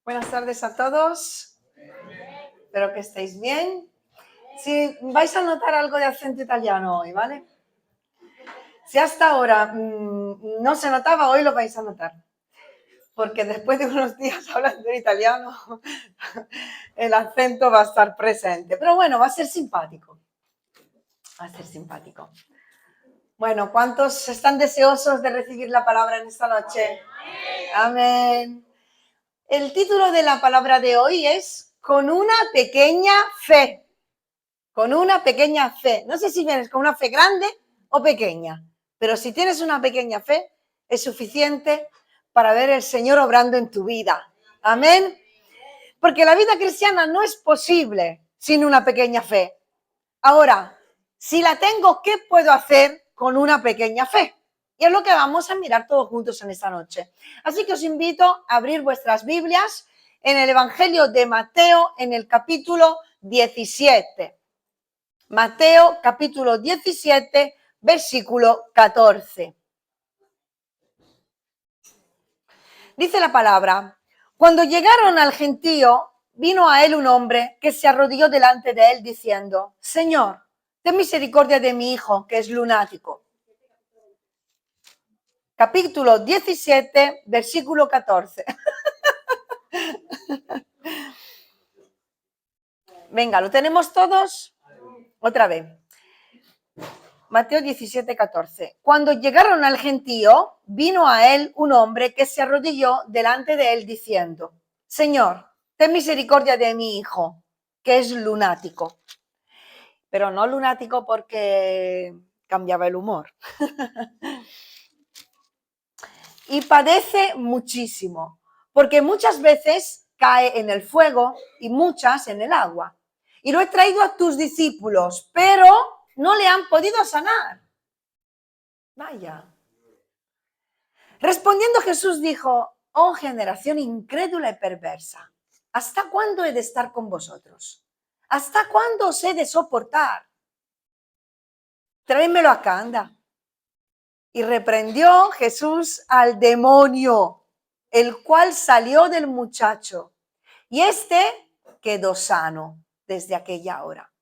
Buenas tardes a todos. Espero que estéis bien. Si vais a notar algo de acento italiano hoy, ¿vale? Si hasta ahora no se notaba, hoy lo vais a notar. Porque después de unos días hablando en italiano, el acento va a estar presente. Pero bueno, va a ser simpático. Va a ser simpático. Bueno, ¿cuántos están deseosos de recibir la palabra en esta noche? Amén. El título de la palabra de hoy es Con una pequeña fe. Con una pequeña fe. No sé si vienes con una fe grande o pequeña, pero si tienes una pequeña fe, es suficiente para ver el Señor obrando en tu vida. Amén. Porque la vida cristiana no es posible sin una pequeña fe. Ahora, si la tengo, ¿qué puedo hacer con una pequeña fe? Y es lo que vamos a mirar todos juntos en esta noche. Así que os invito a abrir vuestras Biblias en el Evangelio de Mateo, en el capítulo 17. Mateo, capítulo 17, versículo 14. Dice la palabra: cuando llegaron al gentío, vino a él un hombre que se arrodilló delante de él diciendo: Señor, ten misericordia de mi hijo, que es lunático. Capítulo 17, versículo 14. Venga, ¿lo tenemos todos? Otra vez. Mateo 17, 14. Cuando llegaron al gentío, vino a él un hombre que se arrodilló delante de él diciendo: Señor, ten misericordia de mi hijo, que es lunático. Pero no lunático porque cambiaba el humor. Y padece muchísimo, porque muchas veces cae en el fuego y muchas en el agua. Y lo he traído a tus discípulos, pero no le han podido sanar. Vaya. Respondiendo Jesús dijo: oh generación incrédula y perversa, ¿hasta cuándo he de estar con vosotros? ¿Hasta cuándo os he de soportar? Tráemelo acá, anda. Y reprendió Jesús al demonio, el cual salió del muchacho, y éste quedó sano desde aquella hora.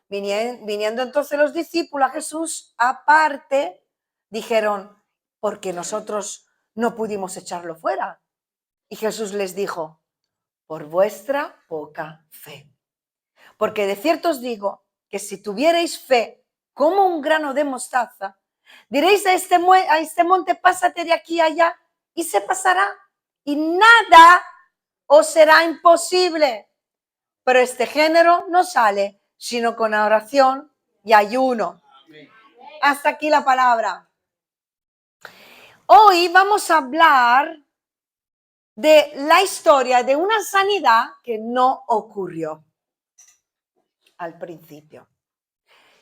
Viniendo entonces los discípulos a Jesús aparte, dijeron: ¿por qué nosotros no pudimos echarlo fuera? Y Jesús les dijo: por vuestra poca fe. Porque de cierto os digo que si tuvierais fe como un grano de mostaza, diréis a este monte: pásate de aquí a allá, y se pasará, y nada os será imposible. Pero este género no sale sino con oración y ayuno. Hasta aquí la palabra. Hoy vamos a hablar de la historia de una sanidad que no ocurrió al principio.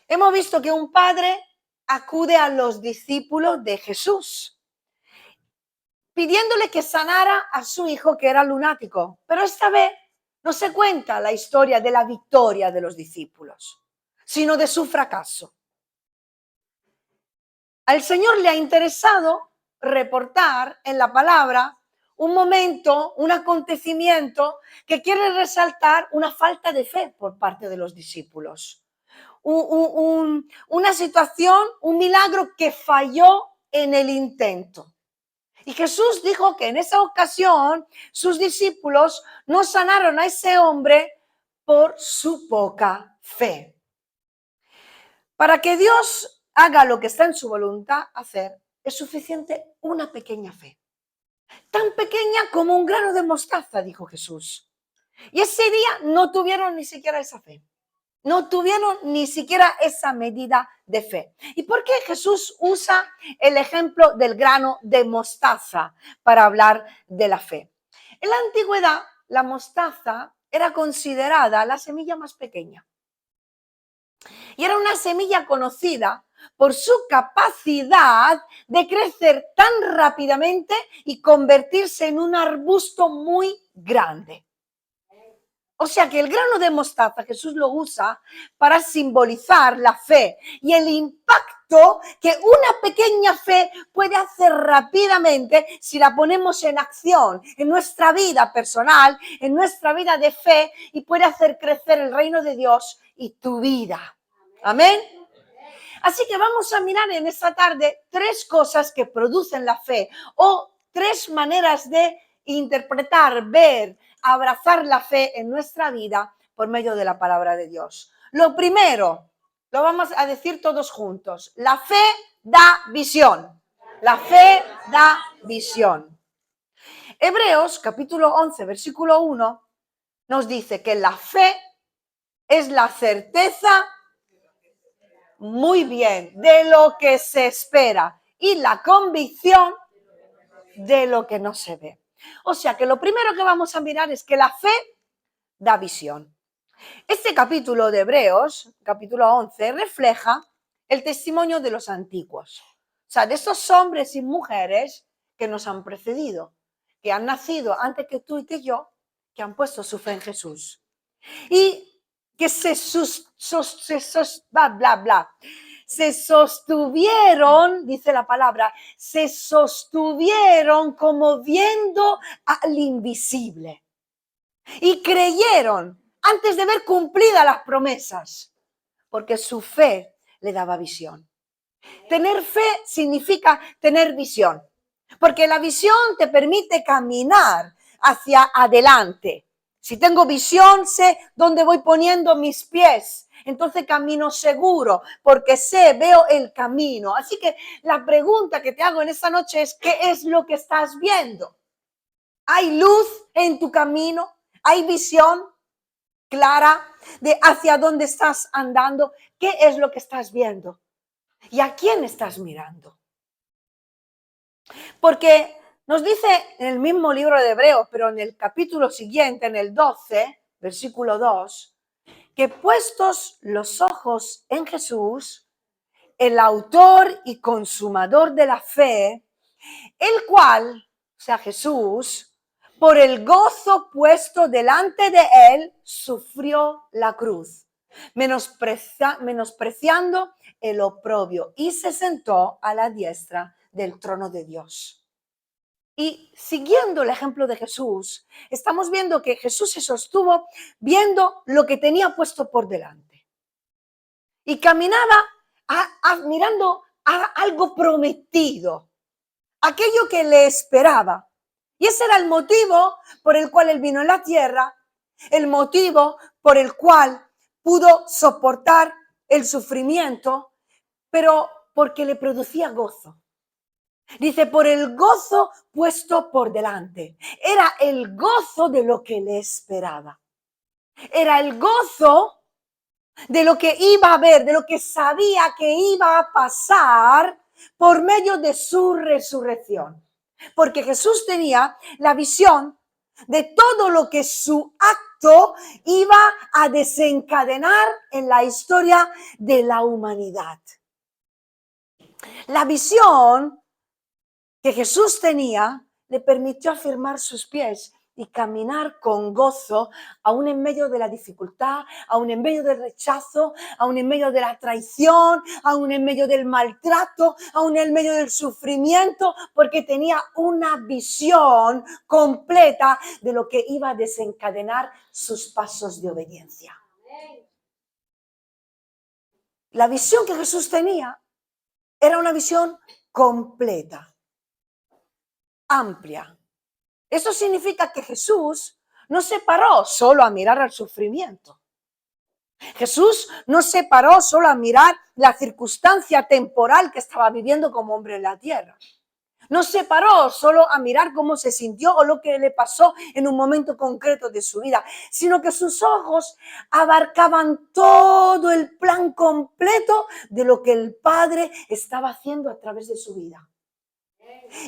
Hemos visto que un padre acude a los discípulos de Jesús pidiéndole que sanara a su hijo, que era lunático, pero esta vez no se cuenta la historia de la victoria de los discípulos, sino de su fracaso. Al Señor le ha interesado reportar en la palabra un momento, un acontecimiento que quiere resaltar una falta de fe por parte de los discípulos. Una situación, un milagro que falló en el intento. Y Jesús dijo que en esa ocasión sus discípulos no sanaron a ese hombre por su poca fe. Para que Dios haga lo que está en su voluntad hacer, es suficiente una pequeña fe. Tan pequeña como un grano de mostaza, dijo Jesús. Y ese día no tuvieron ni siquiera esa fe. No tuvieron ni siquiera esa medida de fe. ¿Y por qué Jesús usa el ejemplo del grano de mostaza para hablar de la fe? En la antigüedad, la mostaza era considerada la semilla más pequeña. Y era una semilla conocida por su capacidad de crecer tan rápidamente y convertirse en un arbusto muy grande. O sea que el grano de mostaza Jesús lo usa para simbolizar la fe y el impacto impacto que una pequeña fe puede hacer rápidamente si la ponemos en acción en nuestra vida personal, en nuestra vida de fe, y puede hacer crecer el reino de Dios y tu vida. Amén. Así que vamos a mirar en esta tarde 3 cosas que producen la fe, o 3 maneras de interpretar, ver, abrazar la fe en nuestra vida por medio de la palabra de Dios. Lo primero, lo vamos a decir todos juntos: la fe da visión. La fe da visión. Hebreos capítulo 11, versículo 1 nos dice que la fe es la certeza, muy bien, de lo que se espera, y la convicción de lo que no se ve. O sea que lo primero que vamos a mirar es que la fe da visión. Este capítulo de Hebreos, capítulo 11, refleja el testimonio de los antiguos. O sea, de esos hombres y mujeres que nos han precedido, que han nacido antes que tú y que yo, que han puesto su fe en Jesús. Y que se sostuvieron, dice la palabra, se sostuvieron como viendo al invisible. Y creyeron antes de ver cumplidas las promesas, porque su fe le daba visión. Tener fe significa tener visión, porque la visión te permite caminar hacia adelante. Si tengo visión, sé dónde voy poniendo mis pies. Entonces camino seguro, porque veo el camino. Así que la pregunta que te hago en esta noche es: ¿qué es lo que estás viendo? ¿Hay luz en tu camino? ¿Hay visión clara de hacia dónde estás andando? ¿Qué es lo que estás viendo? ¿Y a quién estás mirando? Porque nos dice en el mismo libro de Hebreos, pero en el capítulo siguiente, en el 12, versículo 2, que puestos los ojos en Jesús, el autor y consumador de la fe, el cual, o sea, Jesús, por el gozo puesto delante de él, sufrió la cruz, menospreciando el oprobio, y se sentó a la diestra del trono de Dios. Y siguiendo el ejemplo de Jesús, estamos viendo que Jesús se sostuvo viendo lo que tenía puesto por delante. Y caminaba mirando a algo prometido, aquello que le esperaba. Y ese era el motivo por el cual él vino en la tierra, el motivo por el cual pudo soportar el sufrimiento, pero porque le producía gozo. Dice, por el gozo puesto por delante. Era el gozo de lo que le esperaba. Era el gozo de lo que iba a ver, de lo que sabía que iba a pasar por medio de su resurrección. Porque Jesús tenía la visión de todo lo que su acto iba a desencadenar en la historia de la humanidad. La visión que Jesús tenía le permitió afirmar sus pies y caminar con gozo, aún en medio de la dificultad, aún en medio del rechazo, aún en medio de la traición, aún en medio del maltrato, aún en medio del sufrimiento, porque tenía una visión completa de lo que iba a desencadenar sus pasos de obediencia. La visión que Jesús tenía era una visión completa, amplia. Eso significa que Jesús no se paró solo a mirar al sufrimiento. Jesús no se paró solo a mirar la circunstancia temporal que estaba viviendo como hombre en la tierra. No se paró solo a mirar cómo se sintió o lo que le pasó en un momento concreto de su vida, sino que sus ojos abarcaban todo el plan completo de lo que el Padre estaba haciendo a través de su vida.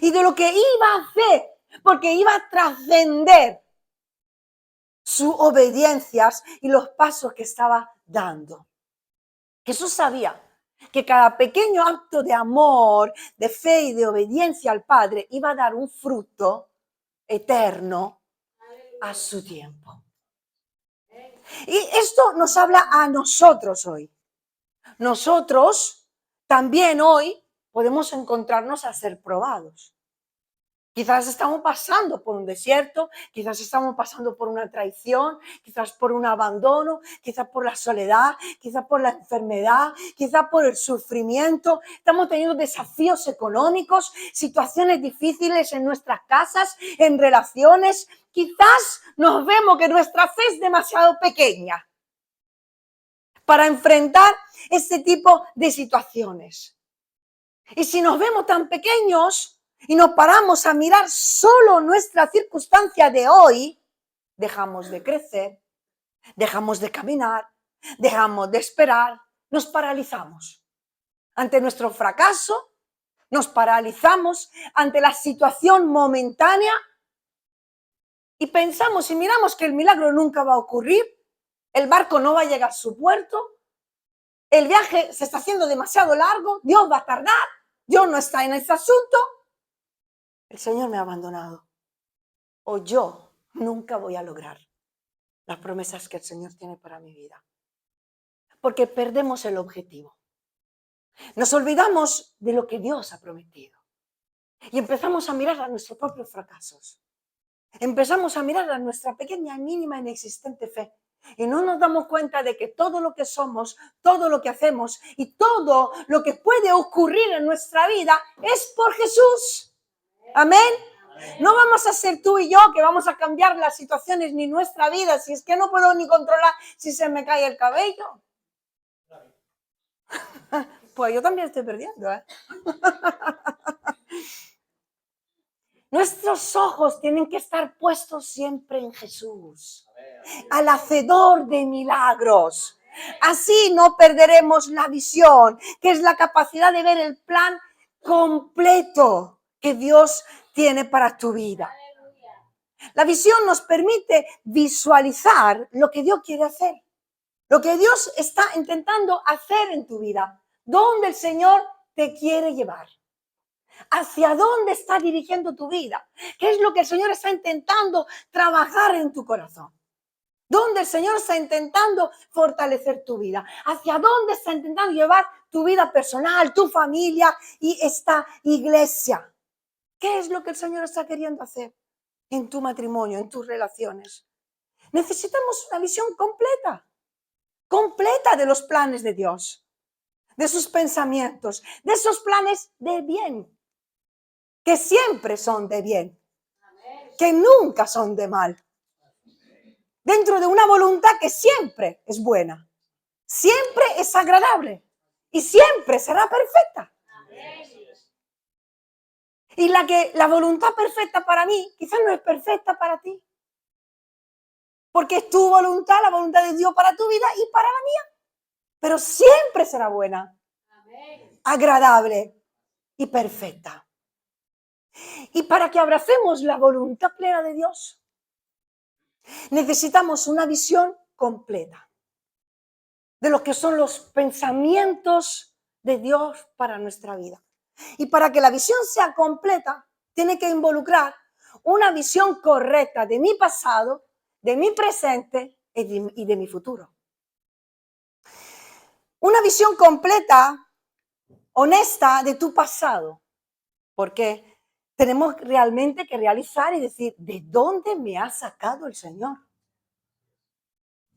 Y de lo que iba a hacer, porque iba a trascender sus obediencias y los pasos que estaba dando. Jesús sabía que cada pequeño acto de amor, de fe y de obediencia al Padre iba a dar un fruto eterno a su tiempo. Y esto nos habla a nosotros hoy. Nosotros también hoy podemos encontrarnos a ser probados. Quizás estamos pasando por un desierto, quizás estamos pasando por una traición, quizás por un abandono, quizás por la soledad, quizás por la enfermedad, quizás por el sufrimiento. Estamos teniendo desafíos económicos, situaciones difíciles en nuestras casas, en relaciones. Quizás nos vemos que nuestra fe es demasiado pequeña para enfrentar este tipo de situaciones. Y si nos vemos tan pequeños y nos paramos a mirar solo nuestra circunstancia de hoy, dejamos de crecer, dejamos de caminar, dejamos de esperar, nos paralizamos ante nuestro fracaso, nos paralizamos ante la situación momentánea y pensamos y miramos que el milagro nunca va a ocurrir, el barco no va a llegar a su puerto, el viaje se está haciendo demasiado largo, Dios va a tardar, Dios no está en este asunto, el Señor me ha abandonado o yo nunca voy a lograr las promesas que el Señor tiene para mi vida. Porque perdemos el objetivo. Nos olvidamos de lo que Dios ha prometido y empezamos a mirar a nuestros propios fracasos. Empezamos a mirar a nuestra pequeña, mínima, inexistente fe. Y no nos damos cuenta de que todo lo que somos, todo lo que hacemos y todo lo que puede ocurrir en nuestra vida es por Jesús. Amén. No vamos a ser tú y yo que vamos a cambiar las situaciones ni nuestra vida, si es que no puedo ni controlar si se me cae el cabello. Pues yo también estoy perdiendo, ¿eh? Nuestros ojos tienen que estar puestos siempre en Jesús, al hacedor de milagros. Así no perderemos la visión, que es la capacidad de ver el plan completo que Dios tiene para tu vida. La visión nos permite visualizar lo que Dios quiere hacer, lo que Dios está intentando hacer en tu vida, dónde el Señor te quiere llevar. ¿Hacia dónde está dirigiendo tu vida? ¿Qué es lo que el Señor está intentando trabajar en tu corazón? ¿Dónde el Señor está intentando fortalecer tu vida? ¿Hacia dónde está intentando llevar tu vida personal, tu familia y esta iglesia? ¿Qué es lo que el Señor está queriendo hacer en tu matrimonio, en tus relaciones? Necesitamos una visión completa, completa de los planes de Dios, de sus pensamientos, de esos planes de bien, que siempre son de bien, que nunca son de mal. Dentro de una voluntad que siempre es buena, siempre es agradable y siempre será perfecta. Y la voluntad perfecta para mí quizás no es perfecta para ti, porque es tu voluntad, la voluntad de Dios para tu vida y para la mía, pero siempre será buena, agradable y perfecta. Y para que abracemos la voluntad plena de Dios, necesitamos una visión completa de lo que son los pensamientos de Dios para nuestra vida. Y para que la visión sea completa, tiene que involucrar una visión correcta de mi pasado, de mi presente y de mi futuro. Una visión completa, honesta de tu pasado, porque tenemos realmente que realizar y decir, ¿de dónde me ha sacado el Señor?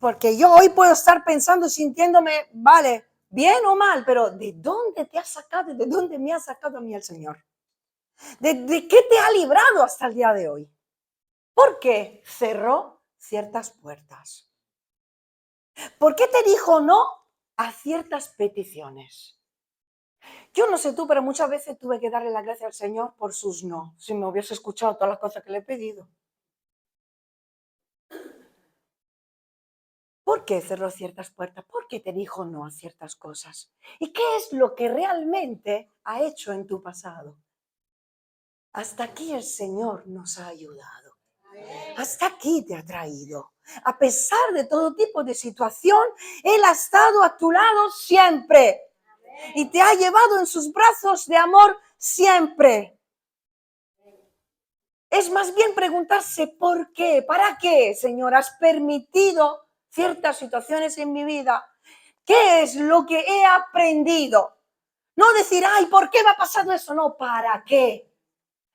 Porque yo hoy puedo estar pensando, sintiéndome, vale, bien o mal, pero ¿de dónde te ha sacado? ¿De dónde me ha sacado a mí el Señor? ¿De qué te ha librado hasta el día de hoy? ¿Por qué cerró ciertas puertas? ¿Por qué te dijo no a ciertas peticiones? Yo no sé tú, pero muchas veces tuve que darle las gracias al Señor por sus no, si me hubiese escuchado todas las cosas que le he pedido. ¿Por qué cerró ciertas puertas? ¿Por qué te dijo no a ciertas cosas? ¿Y qué es lo que realmente ha hecho en tu pasado? Hasta aquí el Señor nos ha ayudado. Hasta aquí te ha traído. A pesar de todo tipo de situación, Él ha estado a tu lado siempre. Y te ha llevado en sus brazos de amor siempre. Es más bien preguntarse por qué, para qué, Señor, has permitido ciertas situaciones en mi vida. ¿Qué es lo que he aprendido? No decir, ay, ¿por qué me ha pasado eso? No, ¿para qué?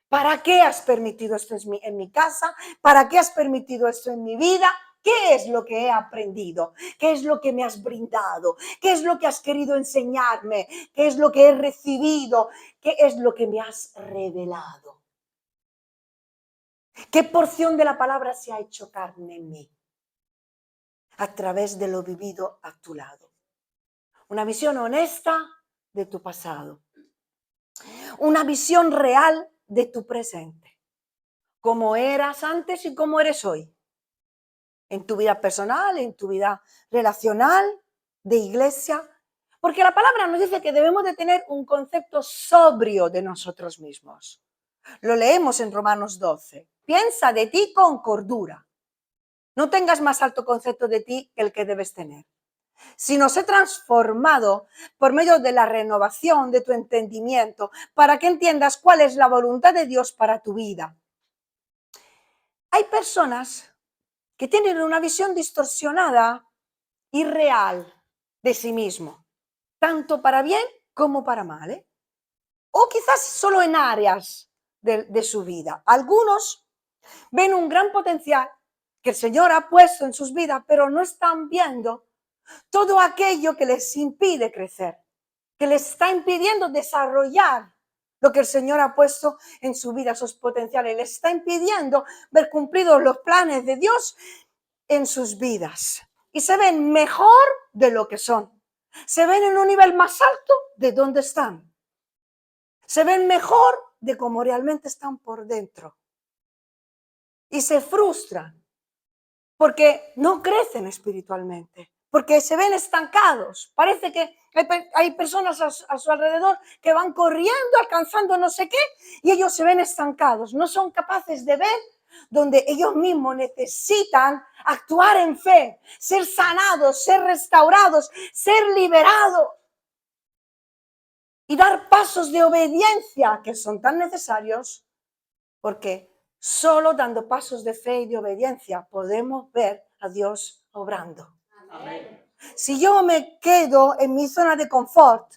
¿Para qué has permitido esto en mi casa? ¿Para qué has permitido esto en mi vida? ¿Qué es lo que he aprendido? ¿Qué es lo que me has brindado? ¿Qué es lo que has querido enseñarme? ¿Qué es lo que he recibido? ¿Qué es lo que me has revelado? ¿Qué porción de la palabra se ha hecho carne en mí? A través de lo vivido a tu lado. Una visión honesta de tu pasado. Una visión real de tu presente. Cómo eras antes y cómo eres hoy. En tu vida personal, en tu vida relacional, de iglesia. Porque la palabra nos dice que debemos de tener un concepto sobrio de nosotros mismos. Lo leemos en Romanos 12. Piensa de ti con cordura. No tengas más alto concepto de ti que el que debes tener. Sino sé transformado por medio de la renovación de tu entendimiento para que entiendas cuál es la voluntad de Dios para tu vida. Hay personas que tienen una visión distorsionada y real de sí mismo, tanto para bien como para mal, ¿eh? O quizás solo en áreas de su vida. Algunos ven un gran potencial que el Señor ha puesto en sus vidas, pero no están viendo todo aquello que les impide crecer, que les está impidiendo desarrollar lo que el Señor ha puesto en su vida, sus potenciales, les está impidiendo ver cumplidos los planes de Dios en sus vidas. Y se ven mejor de lo que son. Se ven en un nivel más alto de donde están. Se ven mejor de cómo realmente están por dentro. Y se frustran porque no crecen espiritualmente, porque se ven estancados. Parece que hay personas a su alrededor que van corriendo, alcanzando no sé qué, y ellos se ven estancados. No son capaces de ver donde ellos mismos necesitan actuar en fe, ser sanados, ser restaurados, ser liberados y dar pasos de obediencia que son tan necesarios, porque solo dando pasos de fe y de obediencia podemos ver a Dios obrando. Amén. Si yo me quedo en mi zona de confort,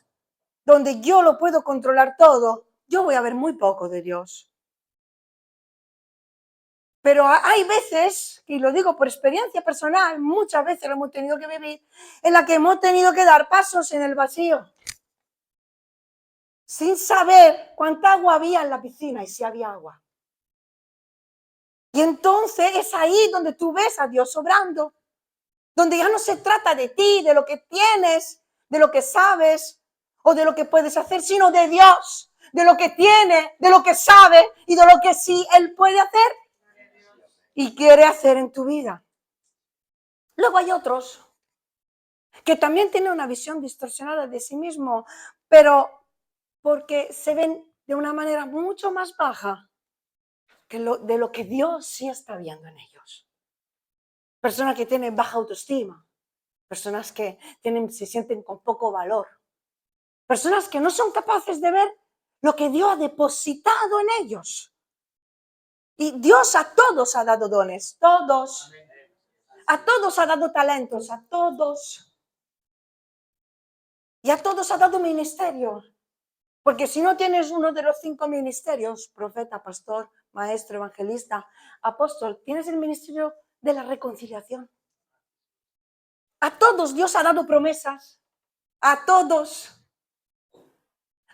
donde yo lo puedo controlar todo, yo voy a ver muy poco de Dios. Pero hay veces, y lo digo por experiencia personal, muchas veces lo hemos tenido que vivir, en la que hemos tenido que dar pasos en el vacío, sin saber cuánta agua había en la piscina y si había agua. Y entonces es ahí donde tú ves a Dios obrando, donde ya no se trata de ti, de lo que tienes, de lo que sabes o de lo que puedes hacer, sino de Dios, de lo que tiene, de lo que sabe y de lo que sí Él puede hacer y quiere hacer en tu vida. Luego hay otros que también tienen una visión distorsionada de sí mismo, pero porque se ven de una manera mucho más baja que de lo que Dios sí está viendo en ellos. Personas que tienen baja autoestima, personas que se sienten con poco valor, personas que no son capaces de ver lo que Dios ha depositado en ellos. Y Dios a todos ha dado dones, todos. A todos ha dado talentos, a todos. Y a todos ha dado ministerio. Porque si no tienes uno de los 5 ministerios, profeta, pastor, maestro, evangelista, apóstol, tienes el ministerio de la reconciliación. A todos Dios ha dado promesas. A todos.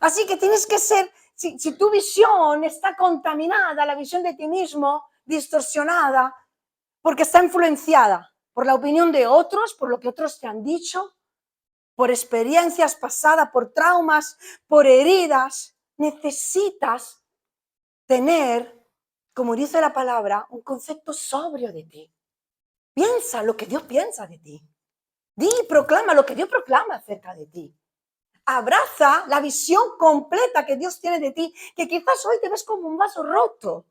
Así que tienes que ser, si tu visión está contaminada, la visión de ti mismo, distorsionada, porque está influenciada por la opinión de otros, por lo que otros te han dicho, por experiencias pasadas, por traumas, por heridas, necesitas tener, como dice la palabra, un concepto sobrio de ti. Piensa lo que Dios piensa de ti. Di y proclama lo que Dios proclama acerca de ti. Abraza la visión completa que Dios tiene de ti, que quizás hoy te ves como un vaso roto,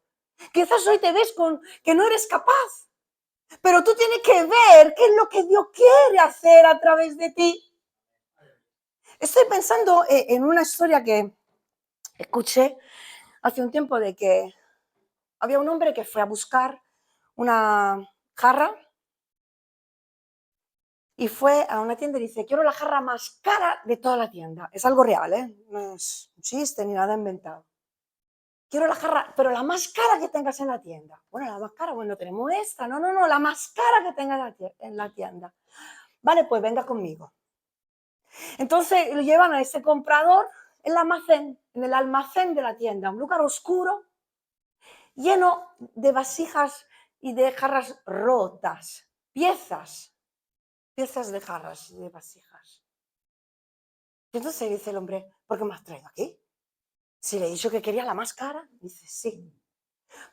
quizás hoy te ves con que no eres capaz, pero tú tienes que ver qué es lo que Dios quiere hacer a través de ti. Estoy pensando en una historia que escuché hace un tiempo de que había un hombre que fue a buscar una jarra y fue a una tienda y dice, quiero la jarra más cara de toda la tienda. Es algo real, ¿eh? No es un chiste ni nada inventado. Quiero la jarra, pero la más cara que tengas en la tienda. Bueno, la más cara, bueno, tenemos esta. No, la más cara que tengas en la tienda. Vale, pues venga conmigo. Entonces lo llevan a ese comprador en el almacén de la tienda, un lugar oscuro, lleno de vasijas y de jarras rotas, piezas de jarras y de vasijas. Y entonces dice el hombre, ¿por qué me has traído aquí? Si le he dicho que quería la más cara. Dice, sí,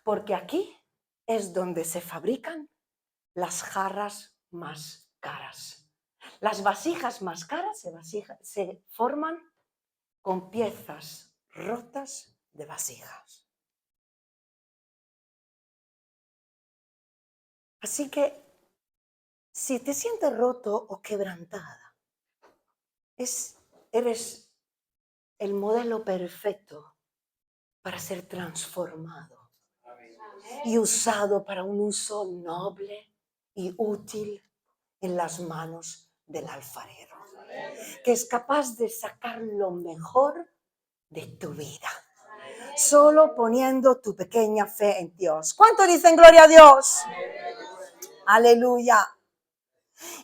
porque aquí es donde se fabrican las jarras más caras. Las vasijas más caras se forman con piezas rotas de vasijas. Así que si te sientes roto o quebrantada, eres el modelo perfecto para ser transformado y usado para un uso noble y útil en las manos del alfarero, que es capaz de sacar lo mejor de tu vida, solo poniendo tu pequeña fe en Dios. ¿Cuánto dicen gloria a Dios? Aleluya.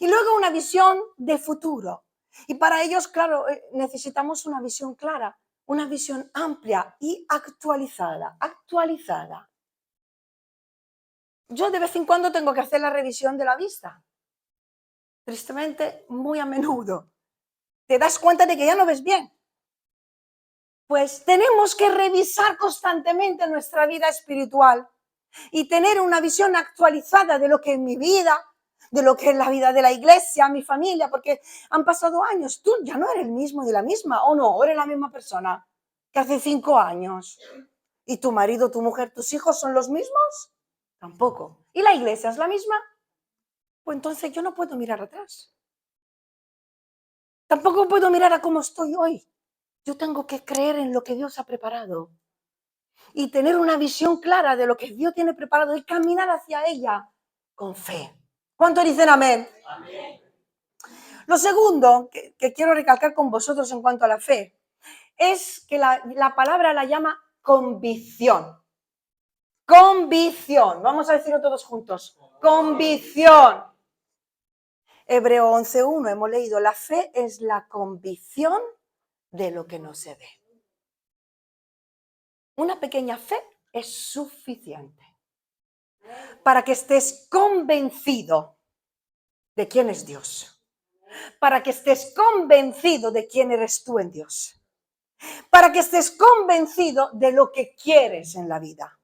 Y luego una visión de futuro. Y para ellos, claro, necesitamos una visión clara, una visión amplia y actualizada. Yo de vez en cuando tengo que hacer la revisión de la vista. Tristemente, muy a menudo. Te das cuenta de que ya no ves bien. Pues tenemos que revisar constantemente nuestra vida espiritual y tener una visión actualizada de lo que es mi vida, de lo que es la vida de la iglesia, mi familia, porque han pasado años. Tú ya no eres el mismo ni la misma, ¿o no? ¿O eres la misma persona que hace 5 años? ¿Y tu marido, tu mujer, tus hijos son los mismos? Tampoco. ¿Y la iglesia es la misma? Pues entonces yo no puedo mirar atrás. Tampoco puedo mirar a cómo estoy hoy. Yo tengo que creer en lo que Dios ha preparado y tener una visión clara de lo que Dios tiene preparado y caminar hacia ella con fe. ¿Cuántos dicen amén? Amén. Lo segundo que quiero recalcar con vosotros en cuanto a la fe es que la palabra la llama convicción. Convicción. Vamos a decirlo todos juntos. Convicción. Hebreo 11:1 hemos leído, la fe es la convicción de lo que no se ve. Una pequeña fe es suficiente para que estés convencido de quién es Dios, para que estés convencido de quién eres tú en Dios, para que estés convencido de lo que quieres en la vida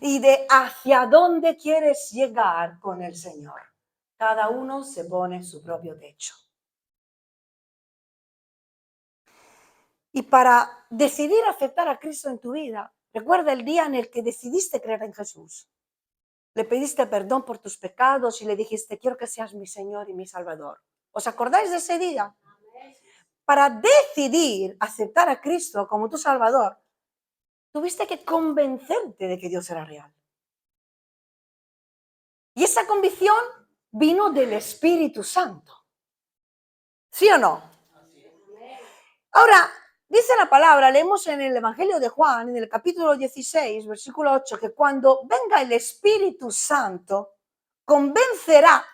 y de hacia dónde quieres llegar con el Señor. Cada uno se pone su propio techo. Y para decidir aceptar a Cristo en tu vida, recuerda el día en el que decidiste creer en Jesús. Le pediste perdón por tus pecados y le dijiste, quiero que seas mi Señor y mi Salvador. ¿Os acordáis de ese día? Para decidir aceptar a Cristo como tu Salvador, tuviste que convencerte de que Dios era real. Y esa convicción vino del Espíritu Santo. ¿Sí o no? Ahora, dice la palabra, leemos en el Evangelio de Juan, en el capítulo 16, versículo 8, que cuando venga el Espíritu Santo, convencerá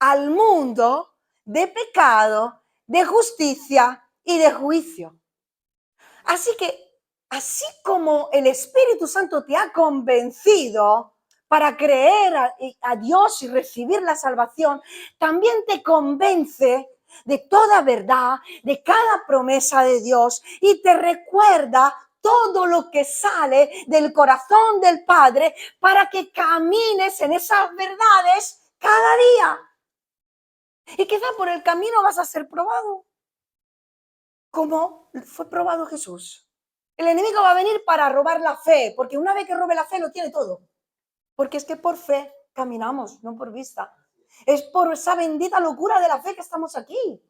al mundo de pecado, de justicia y de juicio. Así que, así como el Espíritu Santo te ha convencido para creer a Dios y recibir la salvación, también te convence de toda verdad, de cada promesa de Dios y te recuerda todo lo que sale del corazón del Padre para que camines en esas verdades cada día. Y quizá por el camino vas a ser probado, como fue probado Jesús. El enemigo va a venir para robar la fe, porque una vez que robe la fe lo tiene todo. Porque es que por fe caminamos, no por vista. Es por esa bendita locura de la fe que estamos aquí.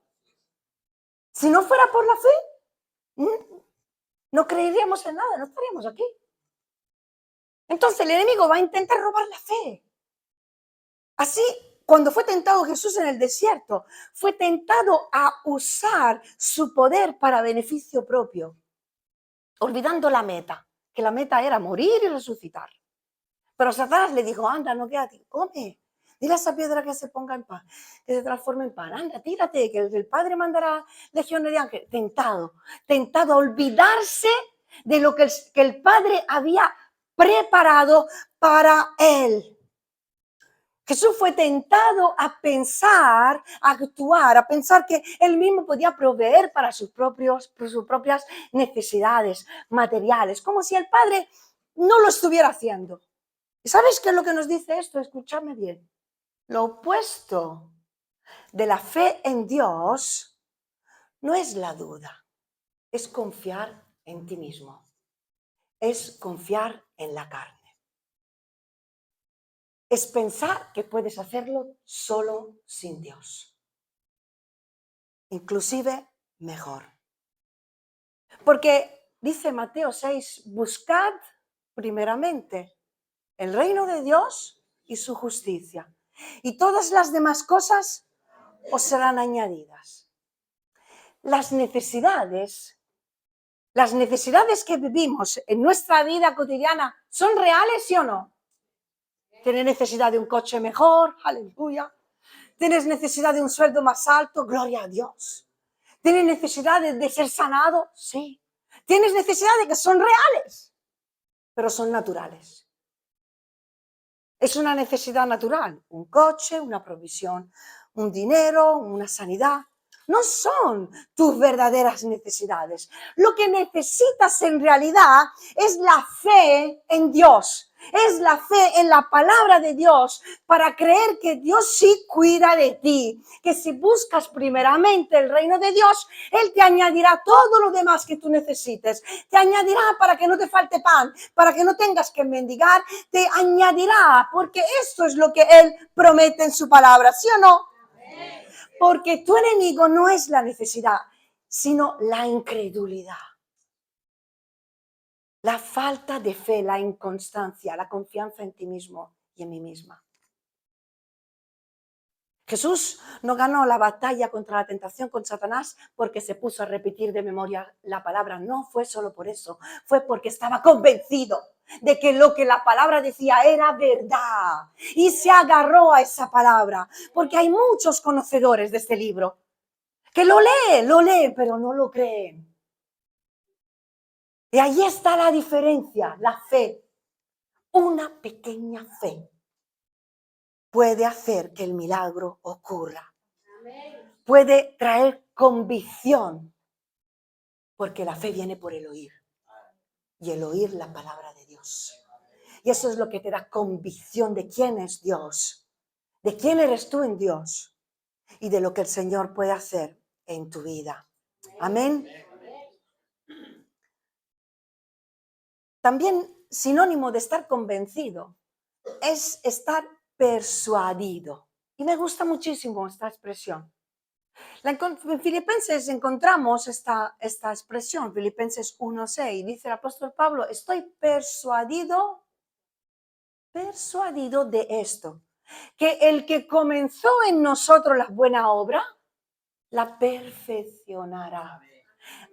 Si no fuera por la fe, no creeríamos en nada, no estaríamos aquí. Entonces el enemigo va a intentar robar la fe. Así cuando fue tentado Jesús en el desierto, fue tentado a usar su poder para beneficio propio, olvidando la meta, que la meta era morir y resucitar. Pero Satanás le dijo, anda, no quédate, come. Dile a esa piedra que se ponga en pan, que se transforme en pan. Anda, tírate, que el Padre mandará legiones de ángeles. Tentado a olvidarse de lo que el Padre había preparado para él. Jesús fue tentado a pensar, a actuar, a pensar que él mismo podía proveer para sus propias necesidades materiales, como si el Padre no lo estuviera haciendo. ¿Y sabes qué es lo que nos dice esto? Escúchame bien. Lo opuesto de la fe en Dios no es la duda, es confiar en ti mismo, es confiar en la carne. Es pensar que puedes hacerlo solo sin Dios. Inclusive mejor. Porque dice Mateo 6, buscad primeramente el reino de Dios y su justicia. Y todas las demás cosas os serán añadidas. Las necesidades que vivimos en nuestra vida cotidiana, ¿son reales, sí o no? ¿Tienes necesidad de un coche mejor? Aleluya. ¿Tienes necesidad de un sueldo más alto? Gloria a Dios. ¿Tienes necesidad de ser sanado? Sí. ¿Tienes necesidad de que son reales? Pero son naturales. Es una necesidad natural. Un coche, una provisión, un dinero, una sanidad. No son tus verdaderas necesidades. Lo que necesitas en realidad es la fe en Dios. Es la fe en la palabra de Dios para creer que Dios sí cuida de ti. Que si buscas primeramente el reino de Dios, Él te añadirá todo lo demás que tú necesites. Te añadirá para que no te falte pan, para que no tengas que mendigar. Te añadirá, porque esto es lo que Él promete en su palabra, ¿sí o no? Porque tu enemigo no es la necesidad, sino la incredulidad. La falta de fe, la inconstancia, la confianza en ti mismo y en mí misma. Jesús no ganó la batalla contra la tentación con Satanás porque se puso a repetir de memoria la palabra. No fue solo por eso, fue porque estaba convencido de que lo que la palabra decía era verdad. Y se agarró a esa palabra, porque hay muchos conocedores de este libro que lo leen, pero no lo creen. Y ahí está la diferencia, la fe. Una pequeña fe puede hacer que el milagro ocurra. Puede traer convicción, porque la fe viene por el oír. Y el oír la palabra de Dios. Y eso es lo que te da convicción de quién es Dios, de quién eres tú en Dios y de lo que el Señor puede hacer en tu vida. Amén. También sinónimo de estar convencido es estar persuadido. Y me gusta muchísimo esta expresión. En Filipenses encontramos esta expresión, Filipenses 1:6, dice el apóstol Pablo, estoy persuadido de esto, que el que comenzó en nosotros la buena obra, la perfeccionará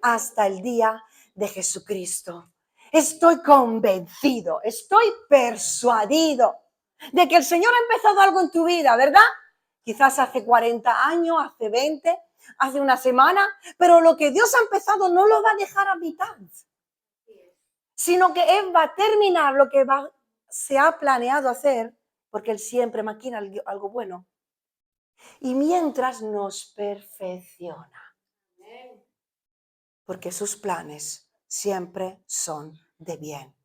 hasta el día de Jesucristo. Estoy convencido, estoy persuadido de que el Señor ha empezado algo en tu vida, ¿verdad? Quizás hace 40 años, hace 20, hace una semana, pero lo que Dios ha empezado no lo va a dejar a mitad, sino que Él va a terminar lo que se ha planeado hacer, porque Él siempre maquina algo bueno. Y mientras nos perfecciona. Porque sus planes siempre son de bien.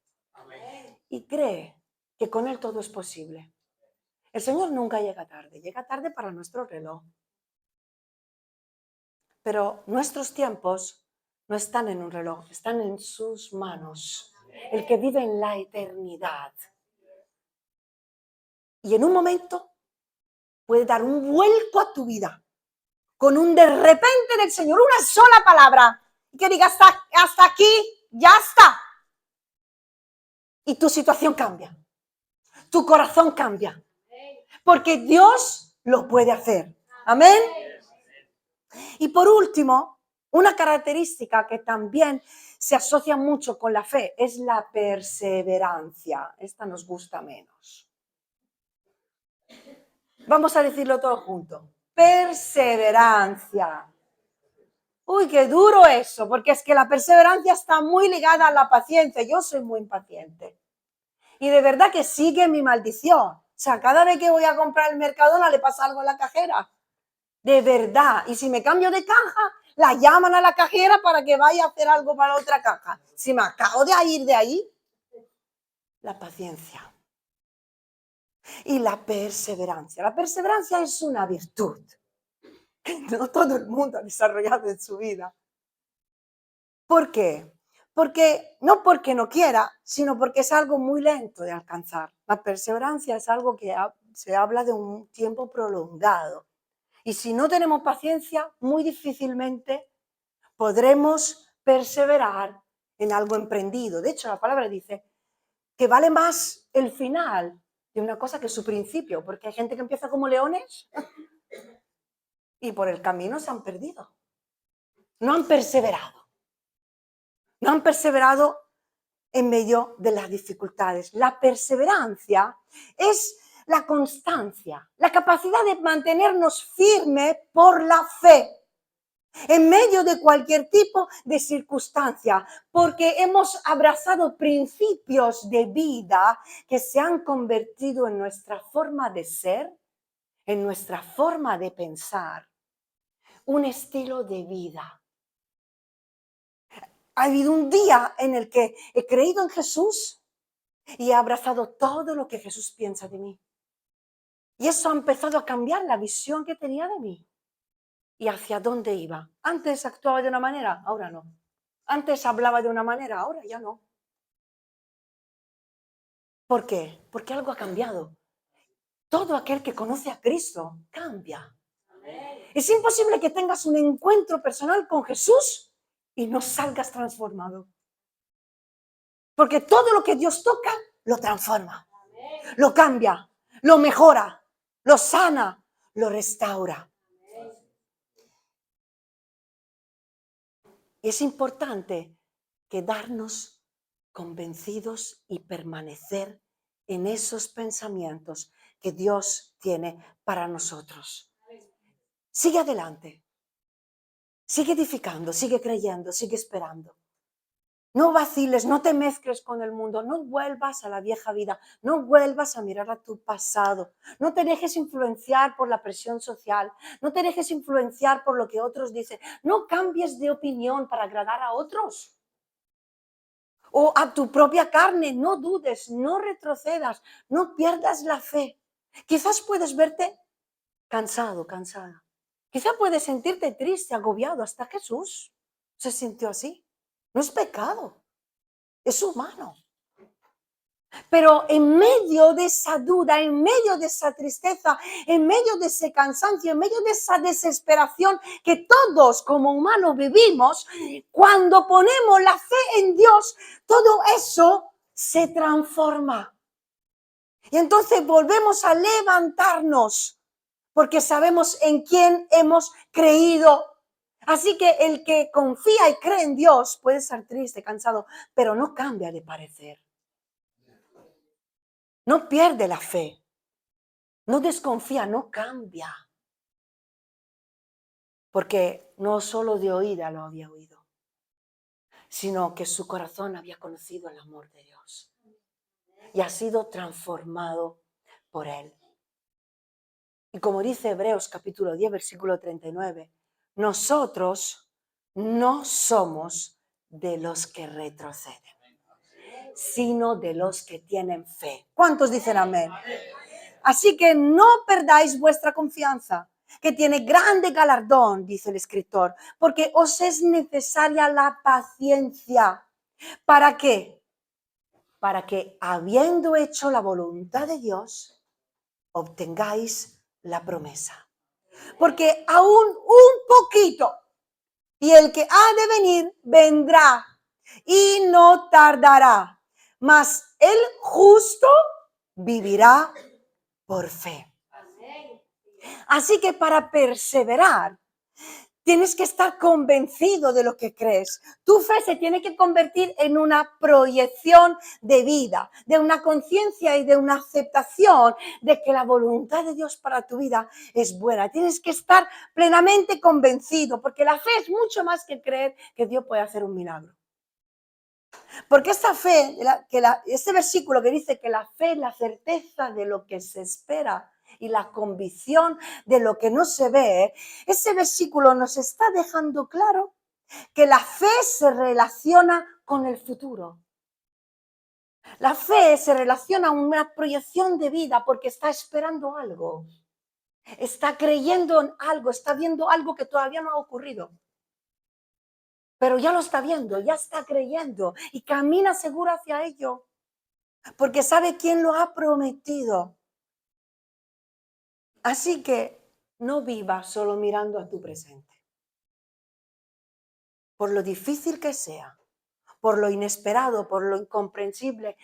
Y cree que con Él todo es posible. El Señor nunca llega tarde para nuestro reloj. Pero nuestros tiempos no están en un reloj, están en sus manos. El que vive en la eternidad. Y en un momento puede dar un vuelco a tu vida. Con un de repente del Señor, una sola palabra. Y que diga hasta aquí, ya está. Y tu situación cambia. Tu corazón cambia. Porque Dios lo puede hacer. Amén. Y por último, una característica que también se asocia mucho con la fe es la perseverancia. Esta nos gusta menos. Vamos a decirlo todo junto. Perseverancia. Uy, qué duro eso, porque es que la perseverancia está muy ligada a la paciencia. Yo soy muy impaciente. Y de verdad que sigue mi maldición. O sea, cada vez que voy a comprar el Mercadona le pasa algo a la cajera. De verdad. Y si me cambio de caja, la llaman a la cajera para que vaya a hacer algo para la otra caja. Si me acabo de ir de ahí, la paciencia y la perseverancia. La perseverancia es una virtud que no todo el mundo ha desarrollado en su vida. ¿Por qué? Porque no quiera, sino porque es algo muy lento de alcanzar. La perseverancia es algo que se habla de un tiempo prolongado. Y si no tenemos paciencia, muy difícilmente podremos perseverar en algo emprendido. De hecho, la palabra dice que vale más el final de una cosa que su principio, porque hay gente que empieza como leones y por el camino se han perdido. No han perseverado. No han perseverado en medio de las dificultades. La perseverancia es la constancia, la capacidad de mantenernos firmes por la fe en medio de cualquier tipo de circunstancia, porque hemos abrazado principios de vida que se han convertido en nuestra forma de ser, en nuestra forma de pensar, un estilo de vida. Ha habido un día en el que he creído en Jesús y he abrazado todo lo que Jesús piensa de mí. Y eso ha empezado a cambiar la visión que tenía de mí y hacia dónde iba. Antes actuaba de una manera, ahora no. Antes hablaba de una manera, ahora ya no. ¿Por qué? Porque algo ha cambiado. Todo aquel que conoce a Cristo cambia. Es imposible que tengas un encuentro personal con Jesús y no salgas transformado. Porque todo lo que Dios toca, lo transforma, lo cambia, lo mejora, lo sana, lo restaura. Y es importante quedarnos convencidos y permanecer en esos pensamientos que Dios tiene para nosotros. Sigue adelante, sigue edificando, sigue creyendo, sigue esperando. No vaciles, no te mezcles con el mundo, no vuelvas a la vieja vida, no vuelvas a mirar a tu pasado, no te dejes influenciar por la presión social, no te dejes influenciar por lo que otros dicen, no cambies de opinión para agradar a otros o a tu propia carne, no dudes, no retrocedas, no pierdas la fe. Quizás puedes verte cansado, cansada, quizás puedes sentirte triste, agobiado, hasta Jesús se sintió así, no es pecado. Es humano. Pero en medio de esa duda, en medio de esa tristeza, en medio de ese cansancio, en medio de esa desesperación que todos como humanos vivimos, cuando ponemos la fe en Dios, todo eso se transforma. Y entonces volvemos a levantarnos porque sabemos en quién hemos creído. Así que el que confía y cree en Dios puede estar triste, cansado, pero no cambia de parecer. No pierde la fe, no desconfía, no cambia. Porque no solo de oída lo había oído, sino que su corazón había conocido el amor de Dios y ha sido transformado por él. Y como dice Hebreos capítulo 10, versículo 39, nosotros no somos de los que retroceden, sino de los que tienen fe. ¿Cuántos dicen amén? Así que no perdáis vuestra confianza, que tiene grande galardón, dice el escritor, porque os es necesaria la paciencia. ¿Para qué? Para que, habiendo hecho la voluntad de Dios, obtengáis la promesa. Porque aún un poquito, y el que ha de venir, vendrá, y no tardará. Mas el justo vivirá por fe. Así que para perseverar, tienes que estar convencido de lo que crees. Tu fe se tiene que convertir en una proyección de vida, de una conciencia y de una aceptación de que la voluntad de Dios para tu vida es buena. Tienes que estar plenamente convencido, porque la fe es mucho más que creer que Dios puede hacer un milagro. Porque esta fe, este versículo que dice que la fe es la certeza de lo que se espera y la convicción de lo que no se ve, ese versículo nos está dejando claro que la fe se relaciona con el futuro. La fe se relaciona a una proyección de vida porque está esperando algo, está creyendo en algo, está viendo algo que todavía no ha ocurrido. Pero ya lo está viendo, ya está creyendo y camina seguro hacia ello, porque sabe quién lo ha prometido. Así que no vivas solo mirando a tu presente. Por lo difícil que sea, por lo inesperado, por lo incomprensible,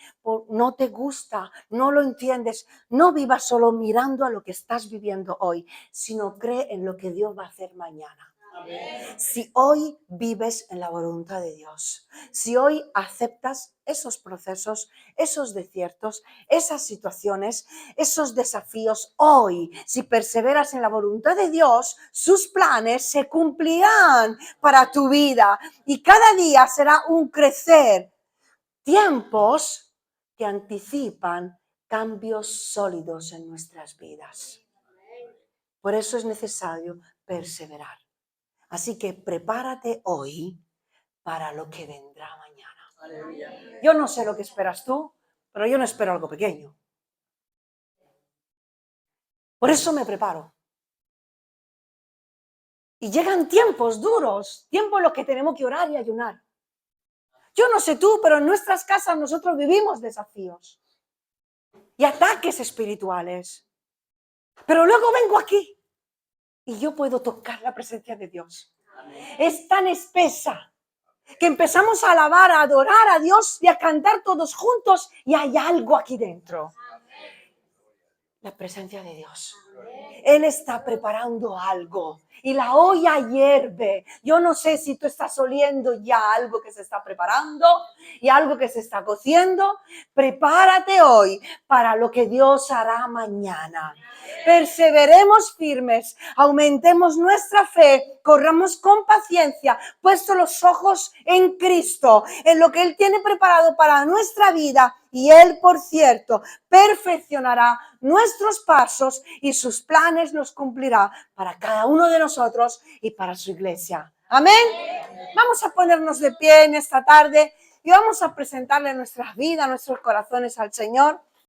no te gusta, no lo entiendes, no vivas solo mirando a lo que estás viviendo hoy, sino cree en lo que Dios va a hacer mañana. Si hoy vives en la voluntad de Dios, si hoy aceptas esos procesos, esos desiertos, esas situaciones, esos desafíos, hoy, si perseveras en la voluntad de Dios, sus planes se cumplirán para tu vida y cada día será un crecer. Tiempos que anticipan cambios sólidos en nuestras vidas. Por eso es necesario perseverar. Así que prepárate hoy para lo que vendrá mañana. Yo no sé lo que esperas tú, pero yo no espero algo pequeño. Por eso me preparo. Y llegan tiempos duros, tiempos en los que tenemos que orar y ayunar. Yo no sé tú, pero en nuestras casas nosotros vivimos desafíos y ataques espirituales. Pero luego vengo aquí y yo puedo tocar la presencia de Dios. Es tan espesa que empezamos a alabar, a adorar a Dios y a cantar todos juntos y hay algo aquí dentro. La presencia de Dios. Él está preparando algo y la olla hierve. Yo no sé si tú estás oliendo ya algo que se está preparando y algo que se está cociendo. Prepárate hoy para lo que Dios hará mañana. Perseveremos firmes, aumentemos nuestra fe, corramos con paciencia, puesto los ojos en Cristo, en lo que Él tiene preparado para nuestra vida. Y Él, por cierto, perfeccionará nuestros pasos y sus planes los cumplirá para cada uno de nosotros y para su iglesia. Amén. Vamos a ponernos de pie en esta tarde y vamos a presentarle nuestras vidas, nuestros corazones al Señor.